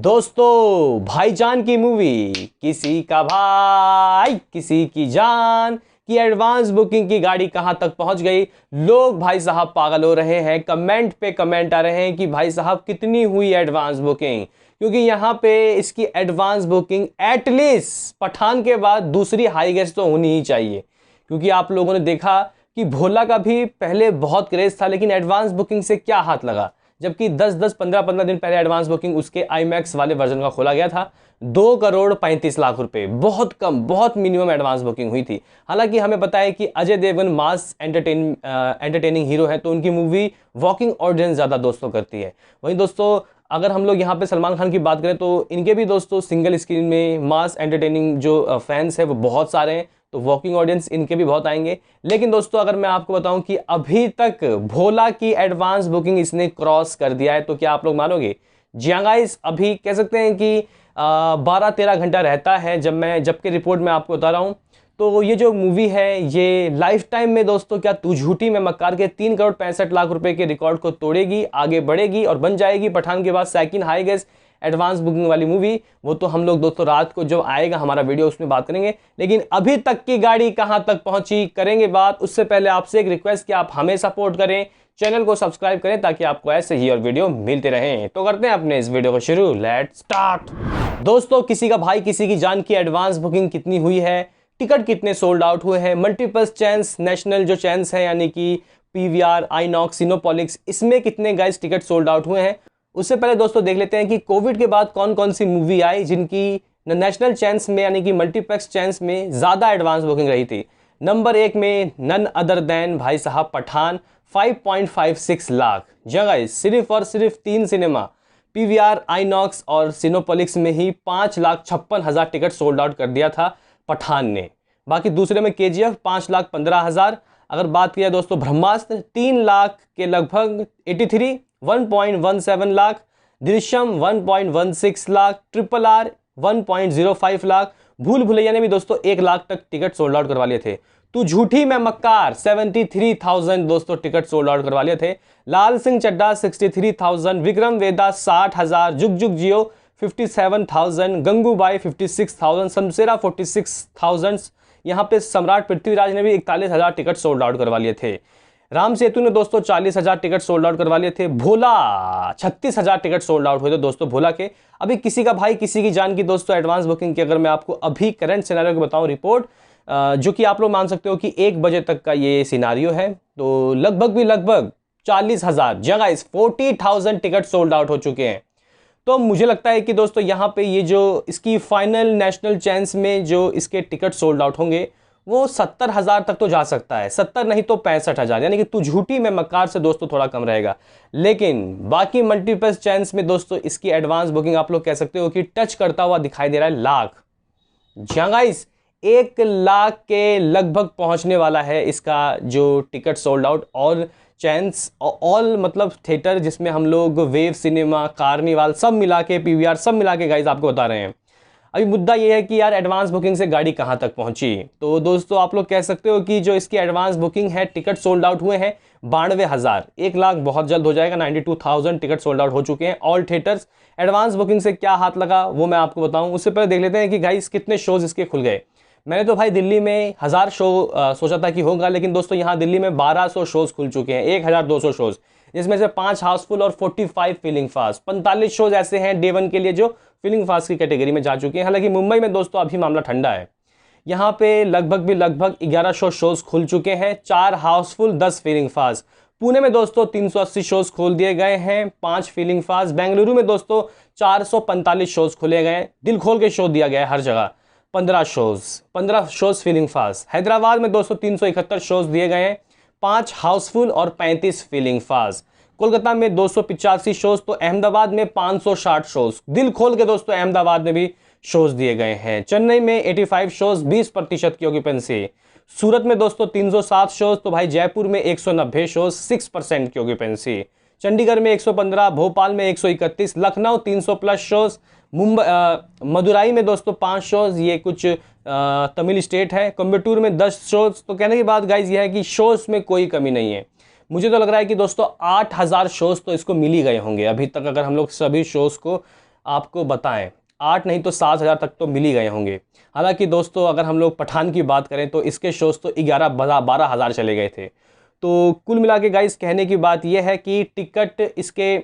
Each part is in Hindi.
दोस्तों भाईजान की मूवी किसी का भाई किसी की जान की एडवांस बुकिंग की गाड़ी कहां तक पहुंच गई। लोग भाई साहब पागल हो रहे हैं, कमेंट पे कमेंट आ रहे हैं कि भाई साहब कितनी हुई एडवांस बुकिंग, क्योंकि यहां पे इसकी एडवांस बुकिंग एटलीस्ट पठान के बाद दूसरी हाईएस्ट तो होनी ही चाहिए। क्योंकि आप लोगों ने देखा कि भोला का भी पहले बहुत क्रेज था, लेकिन एडवांस बुकिंग से क्या हाथ लगा, जबकि 10-10 15-15 दिन पहले एडवांस बुकिंग उसके आईमैक्स वाले वर्जन का खोला गया था। 2,35,00,000 रुपए, बहुत कम, बहुत मिनिमम एडवांस बुकिंग हुई थी। हालांकि हमें पता है कि अजय देवगन मास एंटरटेनिंग हीरो है, तो उनकी मूवी वॉकिंग ऑडियंस ज़्यादा दोस्तों करती है। वहीं दोस्तों अगर हम लोग यहाँ पे सलमान खान की बात करें तो इनके भी दोस्तों सिंगल स्क्रीन में मास एंटरटेनिंग जो फैंस है वो बहुत सारे हैं, तो वॉकिंग ऑडियंस इनके भी बहुत आएंगे। लेकिन दोस्तों अगर मैं आपको बताऊं कि अभी तक भोला की एडवांस बुकिंग इसने क्रॉस कर दिया है, तो क्या आप लोग मानोगे? जी हाँ गाइस, अभी कह सकते हैं कि 12-13 घंटा रहता है जबकि रिपोर्ट में आपको बता रहा हूँ। तो ये जो मूवी है ये लाइफ टाइम में दोस्तों क्या तू झूठी में मक्कार के 3,65,00,000 रुपए के रिकॉर्ड को तोड़ेगी, आगे बढ़ेगी और बन जाएगी पठान के बाद सेकंड हाईएस्ट एडवांस बुकिंग वाली मूवी। वो तो हम लोग दोस्तों रात को जो आएगा हमारा वीडियो उसमें बात करेंगे। लेकिन अभी तक की गाड़ी कहां तक पहुंची करेंगे बात, उससे पहले आपसे एक रिक्वेस्ट कि आप हमें सपोर्ट करें, चैनल को सब्सक्राइब करें ताकि आपको ऐसे ही और वीडियो मिलते रहें। तो करते हैं अपने इस वीडियो को शुरू, लेट्स स्टार्ट। दोस्तों किसी का भाई किसी की जान की एडवांस बुकिंग कितनी हुई है, टिकट कितने सोल्ड आउट हुए हैं, मल्टीपल्स चैंस नेशनल जो चैंस है यानी कि पीवीआर, आइनॉक्स, सिनोपॉलिक्स, इसमें कितने गाइस टिकट सोल्ड आउट हुए हैं। उससे पहले दोस्तों देख लेते हैं कि कोविड के बाद कौन कौन सी मूवी आई जिनकी नेशनल चैंस में यानी कि मल्टीप्लेक्स चैंस में ज़्यादा एडवांस बुकिंग रही थी। नंबर 1 में नन अदर देन भाई साहब पठान, 5.56 लाख जगह सिर्फ और सिर्फ 3 सिनेमा पीवीआर, आइनॉक्स और सिनोपोलिक्स में ही 5,56,000 टिकट सोल्ड आउट कर दिया था पठान ने। बाकी दूसरे में केजीएफ 5,15,000। अगर बात किया दोस्तों ब्रह्मास्त्र 3 लाख के लगभग 83 1.17 लाख, दृश्यम 1.16 लाख, RRR 1.05 लाख, भूल भुलैया ने भी दोस्तों 1 लाख तक टिकट सोल्ड आउट करवा लिए थे। तू झूठी में मक्कार 73,000 दोस्तों टिकट सोल्ड आउट करवा लिए थे। लाल सिंह चड्ढा 63,000, विक्रम वेदा 60,000, जुग जुग जियो 57,000, गंगूबाई 56,000, शमशेरा 46,000। यहाँ पे सम्राट पृथ्वीराज ने भी 41,000 टिकट सोल्ड आउट करवा लिए थे। राम सेतु ने दोस्तों 40,000 टिकट सोल्ड आउट करवा लिए थे। भोला 36,000 टिकट सोल्ड आउट हुए थे दोस्तों भोला के। अभी किसी का भाई किसी की जान की दोस्तों एडवांस बुकिंग की अगर मैं आपको अभी करंट सिनेरियो की बताऊं रिपोर्ट, जो कि आप लोग मान सकते हो कि 1 बजे तक का ये सिनारियो है, तो लगभग 40,000 जगह 40,000 टिकट सोल्ड आउट हो चुके हैं। तो मुझे लगता है कि दोस्तों यहाँ पे ये जो इसकी फाइनल नेशनल चैंस में जो इसके टिकट सोल्ड आउट होंगे वो 70,000 तक तो जा सकता है, 70 नहीं तो 65,000, यानी कि तू झूठी में मक्कार से दोस्तों थोड़ा कम रहेगा। लेकिन बाकी मल्टीपल चैंस में दोस्तों इसकी एडवांस बुकिंग आप लोग कह सकते हो कि टच करता हुआ दिखाई दे रहा है लाख। जहाँ गाइस 1 लाख के लगभग पहुंचने वाला है इसका जो टिकट सोल्ड आउट। और चैंस ऑल मतलब थिएटर जिसमें हम लोग वेव सिनेमा, कार्निवाल सब मिला के, पीवीआर सब मिला के गाइस आपको बता रहे हैं। अभी मुद्दा ये है कि यार एडवांस बुकिंग से गाड़ी कहाँ तक पहुंची, तो दोस्तों आप लोग कह सकते हो कि जो इसकी एडवांस बुकिंग है टिकट सोल्ड आउट हुए हैं 92,000। 1 लाख बहुत जल्द हो जाएगा, 92,000 टिकट सोल्ड आउट हो चुके हैं ऑल थिएटर्स। एडवांस बुकिंग से क्या हाथ लगा वो मैं आपको बताऊं, उससे पहले देख लेते हैं कि गाइस कितने शोज इसके खुल गए। मैंने तो भाई दिल्ली में 1000 शो सोचा था कि होगा, लेकिन दोस्तों यहाँ दिल्ली में 1200 शोज खुल चुके हैं, 1200 शोज, जिसमें से 5 हाउसफुल और 45 फीलिंग फास्ट। 45 शोज ऐसे हैं डे 1 के लिए जो फीलिंग फास्ट की कैटेगरी में जा चुके हैं। हालांकि मुंबई में दोस्तों अभी मामला ठंडा है, यहाँ पे लगभग 1100 शोज खुल चुके हैं, 4 हाउसफुल 10 फीलिंग फास्ट। पुणे में दोस्तों 380 शोज खोल दिए गए हैं, 5 फीलिंग फास्ट। बेंगलुरु में दोस्तों 445 शोज खुले गए, दिल खोल के शो दिया गया है हर जगह, 15 शोज फीलिंग फास्ट। हैदराबाद में दोस्तों 371 शोज दिए गए हैं, 5 हाउसफुल और 35 फीलिंग फास्ट। कोलकाता में 285 शोज, तो अहमदाबाद में 560 शोज, दिल खोल के दोस्तों अहमदाबाद में भी शोज दिए गए हैं। चेन्नई में 85 शोज, 20% की ऑक्यूपेंसी। सूरत में दोस्तों 307 शोज, तो भाई जयपुर में 190 शोज, 6% की ऑक्यूपेंसी। चंडीगढ़ में 115, भोपाल में 131, लखनऊ 300 प्लस शोज, मदुराई में दोस्तों 5 शोज, ये कुछ तमिल स्टेट है। कोयम्बटूर में 10 शोज। तो कहने की बात गाइज ये है कि शोज में कोई कमी नहीं है। मुझे तो लग रहा है कि दोस्तों 8,000 शोज तो इसको मिल ही गए होंगे अभी तक, अगर हम लोग सभी शोज को आपको बताएं, 8 नहीं तो 7,000 तक तो मिल ही गए होंगे। हालांकि दोस्तों अगर हम लोग पठान की बात करें तो इसके शोज़ तो 11-12 हज़ार चले गए थे। तो कुल मिला के गाइस कहने की बात यह है कि टिकट इसके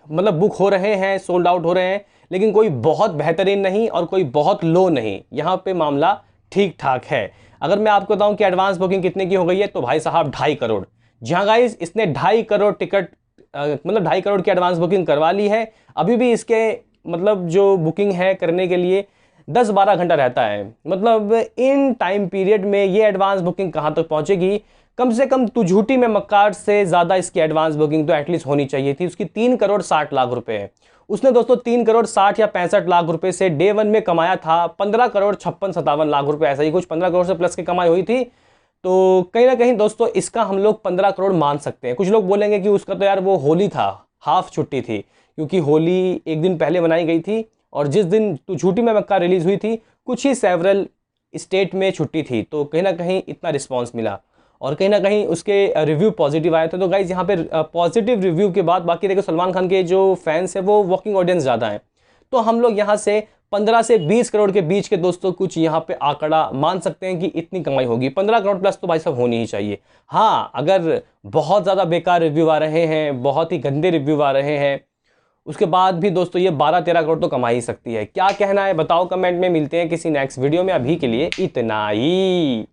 मतलब बुक हो रहे हैं, सोल्ड आउट हो रहे हैं, लेकिन कोई बहुत बेहतरीन नहीं और कोई बहुत लो नहीं, यहाँ पे मामला ठीक ठाक है। अगर मैं आपको बताऊं कि एडवांस बुकिंग कितने की हो गई है तो भाई साहब 2.5 करोड़। जी हाँ गाइस, इसने 2.5 करोड़ टिकट मतलब 2.5 करोड़ की एडवांस बुकिंग करवा ली है। अभी भी इसके मतलब जो बुकिंग है करने के लिए 10-12 घंटा रहता है। मतलब इन टाइम पीरियड में ये एडवांस बुकिंग कहाँ तक पहुंचेगी? कम से कम तू झूठी में मक्कार से ज़्यादा इसकी एडवांस बुकिंग तो एटलीस्ट होनी चाहिए थी। उसकी 3 करोड़ 60 लाख रुपए है। उसने दोस्तों 3 करोड़ 60 या 65 लाख रुपए से डे वन में कमाया था 15 करोड़ 56-57 लाख रुपए, ऐसा ही कुछ 15 करोड़ से प्लस की कमाई हुई थी। तो कहीं ना कहीं दोस्तों इसका हम लोग 15 करोड़ मान सकते हैं। कुछ लोग बोलेंगे कि उसका तो यार वो होली था, हाफ छुट्टी थी, क्योंकि होली एक दिन पहले मनाई गई थी और जिस दिन तू झूठी में मक्का रिलीज हुई थी कुछ ही सेवरल स्टेट में छुट्टी थी, तो कहीं ना कहीं इतना रिस्पॉन्स मिला और कहीं ना कहीं उसके रिव्यू पॉजिटिव आए थे। तो गाइज यहाँ पे पॉजिटिव रिव्यू के बाद बाकी देखो सलमान खान के जो फैंस हैं वो वॉकिंग ऑडियंस ज़्यादा हैं, तो हम लोग यहाँ से 15 से 20 करोड़ के बीच के दोस्तों कुछ यहाँ पे आंकड़ा मान सकते हैं कि इतनी कमाई होगी। 15 करोड़ प्लस तो भाई साहब होनी ही चाहिए। हाँ, अगर बहुत ज़्यादा बेकार रिव्यू आ रहे हैं, बहुत ही गंदे रिव्यू आ रहे हैं, उसके बाद भी दोस्तों ये 12-13 करोड़ तो कमा ही सकती है। क्या कहना है बताओ कमेंट में। मिलते हैं किसी नेक्स्ट वीडियो में, अभी के लिए इतना ही।